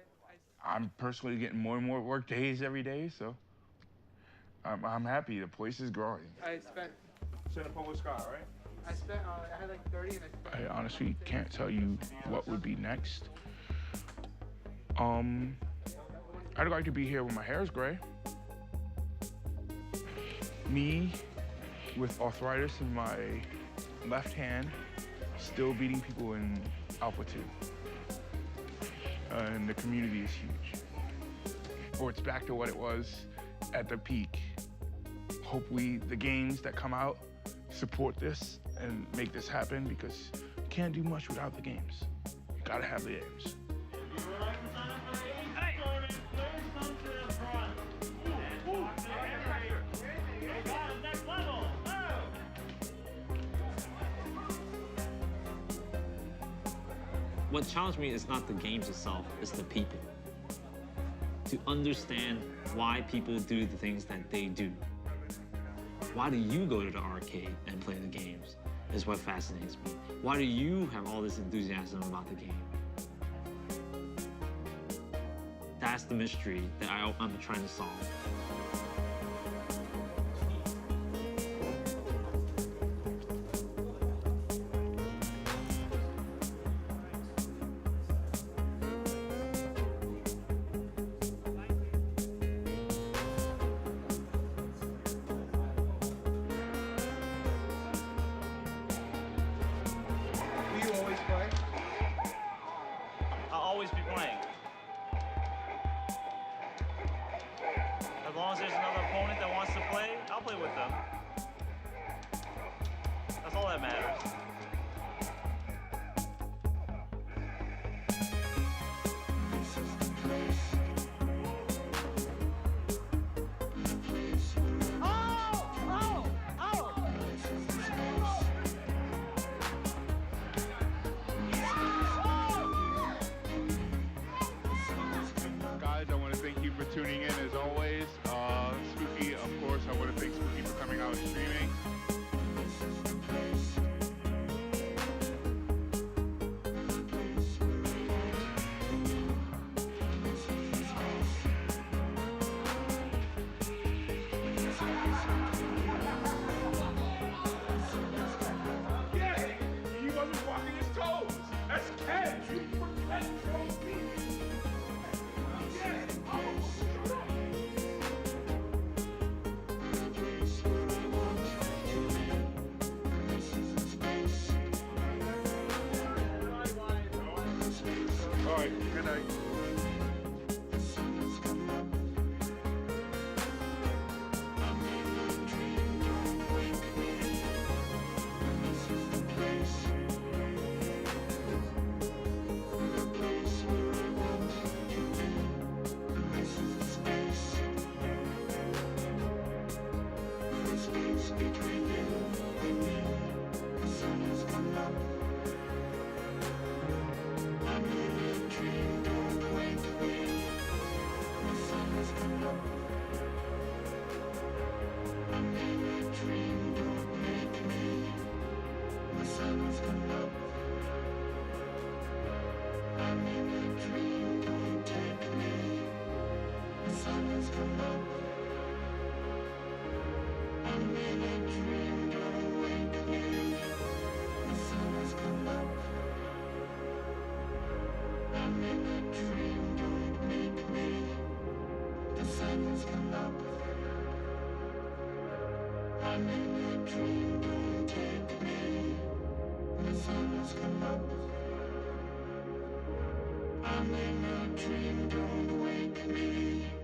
I'm personally getting more and more work days every day, so I'm happy. The place is growing. I spent. Santa Paula Scott, right? I had like 30 and I spent. I honestly can't tell you what would be next. I'd like to be here when my hair is gray. Me with arthritis in my left hand, still beating people in altitude. And the community is huge. Or it's back to what it was at the peak. Hopefully the games that come out support this and make this happen, because you can't do much without the games. You gotta have the games. What challenged me is not the games itself, it's the people. To understand why people do the things that they do. Why do you go to the arcade and play the games is what fascinates me. Why do you have all this enthusiasm about the game? That's the mystery that I'm trying to solve. that matters. Guys, I want to thank you for tuning in as always. Spooky, of course, I want to thank Spooky for coming out and streaming. He wasn't walking his toes. That's Ken. You protect your feet. All right, good night. I'm in a dream, don't take me. The sun has come up. I'm in a dream, don't wake me.